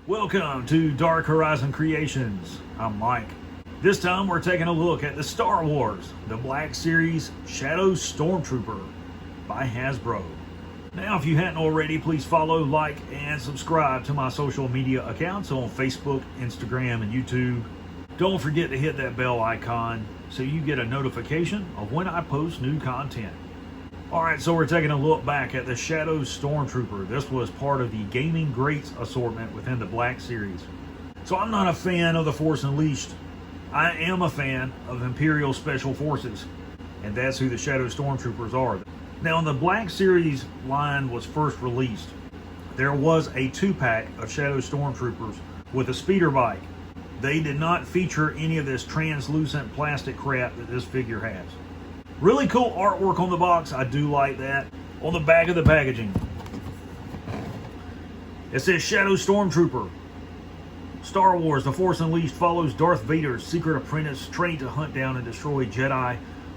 Welcome to Dark Horizon Creations. I'm Mike. This time we're taking a look at the Star Wars, the Black Series Shadow Stormtrooper by Hasbro. Now, if you hadn't already, please follow, like, and subscribe to my social media accounts on Facebook, Instagram, and YouTube. Don't forget to hit that bell icon so you get a notification of when I post new content. Alright, so we're taking a look back at the Shadow Stormtrooper. This was part of the Gaming Greats assortment within the Black Series. So I'm not a fan of the Force Unleashed. I am a fan of Imperial Special Forces, and that's who the Shadow Stormtroopers are. Now, when the Black Series line was first released, there was a 2-pack of Shadow Stormtroopers with a speeder bike. They did not feature any of this translucent plastic crap that this figure has. Really cool artwork on the box. I do like that. On the back of the packaging, it says Shadow Stormtrooper. Star Wars: The Force Unleashed follows Darth Vader's secret apprentice trained to hunt down and destroy Jedi,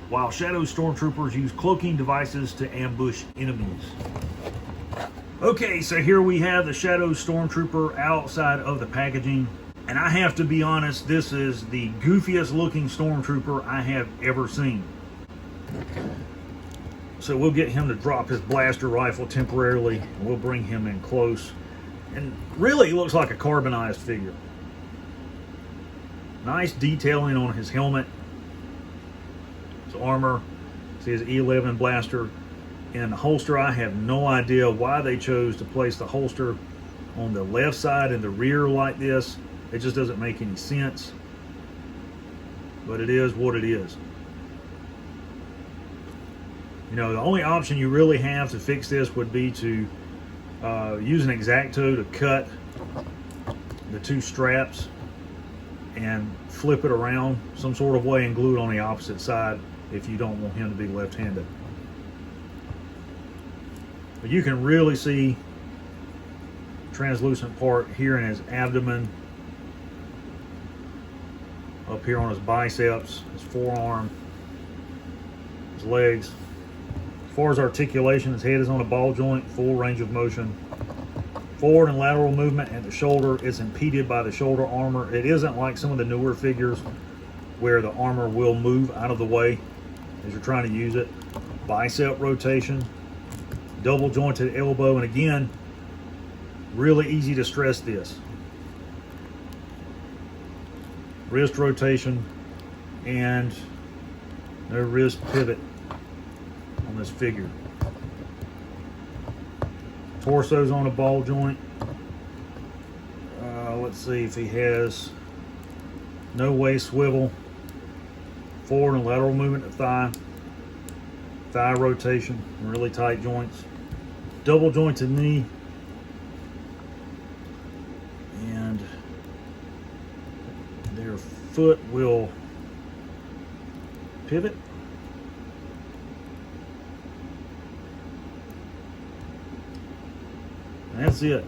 while Shadow Stormtroopers use cloaking devices to ambush enemies. Okay, so here we have the Shadow Stormtrooper outside of the packaging. And I have to be honest, this is the goofiest looking Stormtrooper I have ever seen. So we'll get him to drop his blaster rifle temporarily, and we'll bring him in close. And really, he looks like a carbonized figure. Nice detailing on his helmet, his armor. See his E11 blaster in the holster. I have no idea why they chose to place the holster on the left side and the rear like this. It just doesn't make any sense. But it is what it is. You know, the only option you really have to fix this would be to use an X-Acto to cut the two straps and flip it around some sort of way and glue it on the opposite side if you don't want him to be left-handed. But you can really see the translucent part here in his abdomen, up here on his biceps, his forearm, his legs. As far as articulation, his head is on a ball joint, full range of motion. Forward and lateral movement at the shoulder is impeded by the shoulder armor. It isn't like some of the newer figures where the armor will move out of the way as you're trying to use it. Bicep rotation, double jointed elbow, and again, really easy to stress this. Wrist rotation and no wrist pivot on this figure. Torso's on a ball joint. Let's see if he has no waist swivel, forward and lateral movement of thigh rotation, really tight joints, double jointed knee, and their foot will pivot. That's it.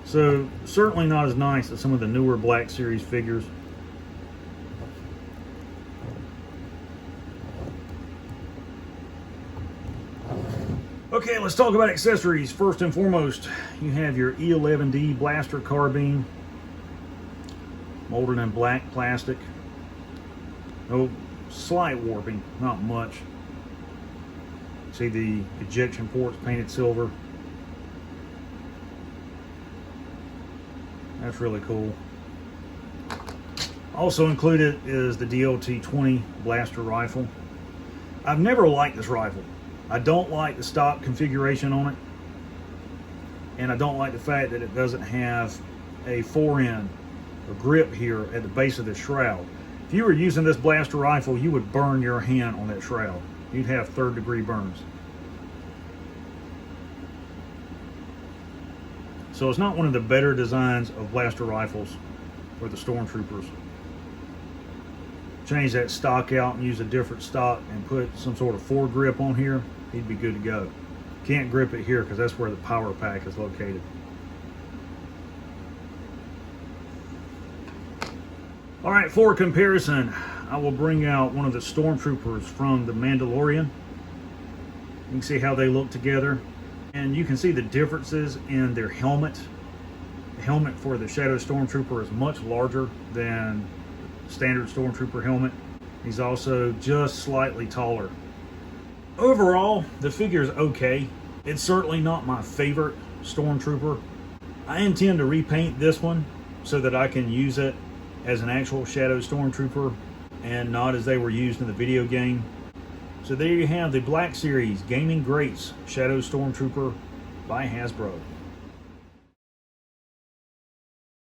So, certainly not as nice as some of the newer Black Series figures. Okay, let's talk about accessories. First and foremost, you have your E11D blaster carbine, molded in black plastic. No slight warping, not much. See the ejection ports painted silver. That's really cool. Also included is the DLT-20 blaster rifle. I've never liked this rifle. I don't like the stock configuration on it. And I don't like the fact that it doesn't have a fore-end or grip here at the base of the shroud. If you were using this blaster rifle, you would burn your hand on that shroud. You'd have third-degree burns. So it's not one of the better designs of blaster rifles for the Stormtroopers. Change that stock out and use a different stock and put some sort of foregrip on here, he'd be good to go. Can't grip it here because that's where the power pack is located. All right, for comparison, I will bring out one of the Stormtroopers from The Mandalorian. You can see how they look together. And you can see the differences in their helmet. The helmet for the Shadow Stormtrooper is much larger than standard Stormtrooper helmet. He's also just slightly taller. Overall, the figure is okay. It's certainly not my favorite Stormtrooper. I intend to repaint this one so that I can use it as an actual Shadow Stormtrooper and not as they were used in the video game. So there you have the Black Series Gaming Greats Shadow Stormtrooper by Hasbro.